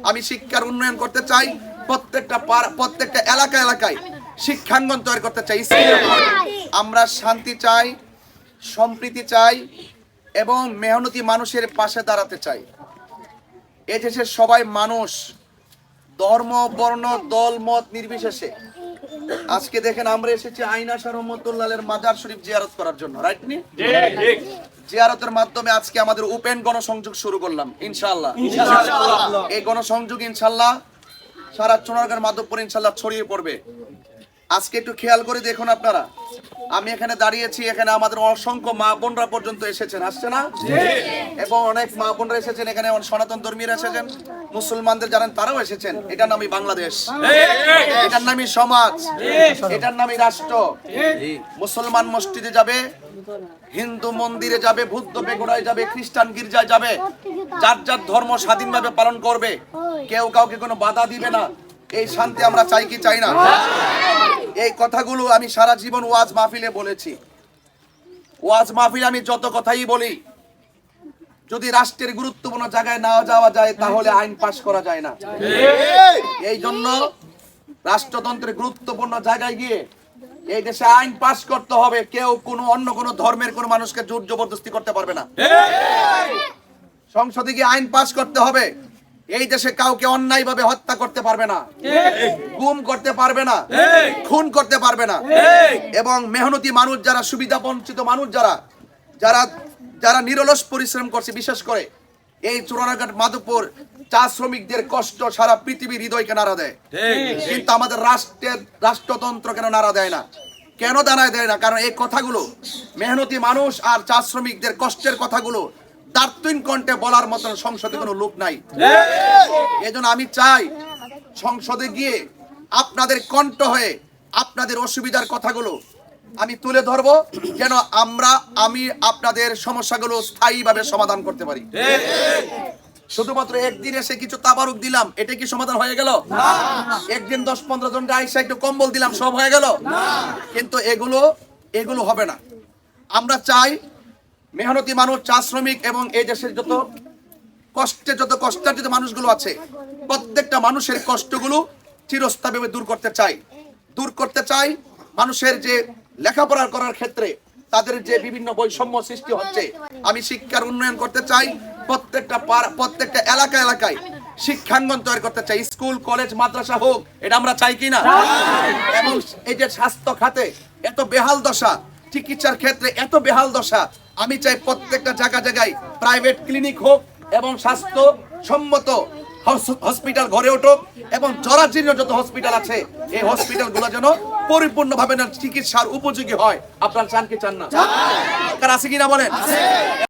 আমি শিক্ষার উন্নয়ন করতে চাই, প্রত্যেকটা এলাকায় শিক্ষাঙ্গন তৈরি করতে চাই। আমরা শান্তি চাই, সম্প্রীতি চাই এবং মেহনতি মানুষের পাশে দাঁড়াতে চাই। এই দেশের সবাই মানুষ, ধর্ম বর্ণ দল মত নির্বিশেষে। আজকে দেখেন আমরা এসেছি আইনা শাহ রহমতুল্লাহের মাজার শরীফ জিয়ারত করার জন্য, রাইট নি? জিয়ারতের মাধ্যমে আজকে আমাদের ওপেন গণসংযোগ শুরু করলাম ইনশাআল্লাহ। এই গণসংযোগ ইনশাআল্লাহ সারা চুনারগাঁও মাধবপুর ইনশাআল্লাহ ছড়িয়ে পড়বে। আজকে একটু খেয়াল করে দেখুন আপনারা, আমি এখানে দাঁড়িয়েছি, এখানে আমাদের অসংখ্য মা বোনরা পর্যন্ত এসেছেন, আসছে না? এবং অনেক মা বোনরা এসেছেন, এখানে সনাতন ধর্মীরা এসেছেন, মুসলমানদের জানেন তারাও এসেছেন। এটার নামই বাংলাদেশ, এটার নামই সমাজ, এটার নামই রাষ্ট্র। মুসলমান মসজিদে যাবে, হিন্দু মন্দিরে যাবে, বৌদ্ধ বেগুড়ায় যাবে, খ্রিস্টান গির্জায় যাবে, যার যার ধর্ম স্বাধীনভাবে পালন করবে, কেউ কাউকে কোনো বাধা দিবে না। এই শান্তি আমরা চাই কি চাই না? এই কথাগুলো আমি সারা জীবন ওয়াজ মাহফিলে বলেছি। ওয়াজ মাহফিলে আমি যত কথাই বলি, যদি রাষ্ট্রের গুরুত্বপূর্ণ জায়গায় না যাওয়া যায় তাহলে আইন পাস করা যায় না। এই জন্য রাষ্ট্রতন্ত্রের গুরুত্বপূর্ণ জায়গায় গিয়ে এই দেশে আইন পাস করতে হবে। কেউ অন্য কোনো ধর্মের কোনো মানুষকে জোর জবরদস্তি করতে পারবে না। সংসদে গিয়ে আইন পাস করতে হবে। এই দেশে কাউকে অন্যায়ভাবে হত্যা করতে পারবে না, গুম করতে পারবে না, খুন করতে পারবে না। এবং মেহনতি মানুষ যারা, সুবিধা বঞ্চিত মানুষ যারা নিরলস পরিশ্রম করছে, বিশেষ করে এই চুরানাঘাট মাধবপুর চা শ্রমিকদের কষ্ট সারা পৃথিবীর হৃদয়কে নাড়া দেয়। কিন্তু আমাদের রাষ্ট্রতন্ত্র কেন নাড়া দেয় না? কেন দাঁড়ায় দেয় না? কারণ এই কথাগুলো, মেহনতি মানুষ আর চা শ্রমিকদের কষ্টের কথাগুলো দার্থহীন কণ্ঠে বলার মতন সংসদে কোনো লোক নাই। এজন্য আমি চাই সংসদে গিয়ে আপনাদের কণ্ঠ হয়ে আপনাদের অসুবিধার কথাগুলো আমি তুলে ধরবো, যেন আমি আপনাদের সমস্যাগুলো স্থায়ীভাবে সমাধান করতে পারি। শুধুমাত্র একদিন এসে কিছু তাবারুক দিলাম, এটা কি সমাধান হয়ে গেল? একদিন 10-15 জনকে আইসা একটু কম্বল দিলাম, সব হয়ে গেল? কিন্তু এগুলো হবে না। আমরা চাই মেহনতি মানুষ, চা শ্রমিক এবং এই দেশের যত কষ্টার্জিত মানুষগুলো আছে, প্রত্যেকটা মানুষের কষ্টগুলো চিরস্থায়ীভাবে দূর করতে চাই। মানুষের যে লেখাপড়া করার ক্ষেত্রে তাদের যে বিভিন্ন বৈষম্য সৃষ্টি হচ্ছে, আমি শিক্ষার উন্নয়ন করতে চাই। প্রত্যেকটা এলাকায় শিক্ষাঙ্গন তৈরি করতে চাই। স্কুল কলেজ মাদ্রাসা হোক, এটা আমরা চাই কি না? এবং এই যে স্বাস্থ্য খাতে এত বেহাল দশা, চিকিৎসার ক্ষেত্রে এত বেহাল দশা, আমি চাই প্রত্যেকটা জায়গায় প্রাইভেট ক্লিনিক হোক এবং স্বাস্থ্য সম্মত হসপিটাল গড়ে উঠুক। এবং জরাজীর্ণ যত হসপিটাল আছে, এই হসপিটালগুলো যেন পরিপূর্ণভাবে চিকিৎসার উপযোগী হয়। আপনারা চান কি চান না? আছে কিনা বলেন?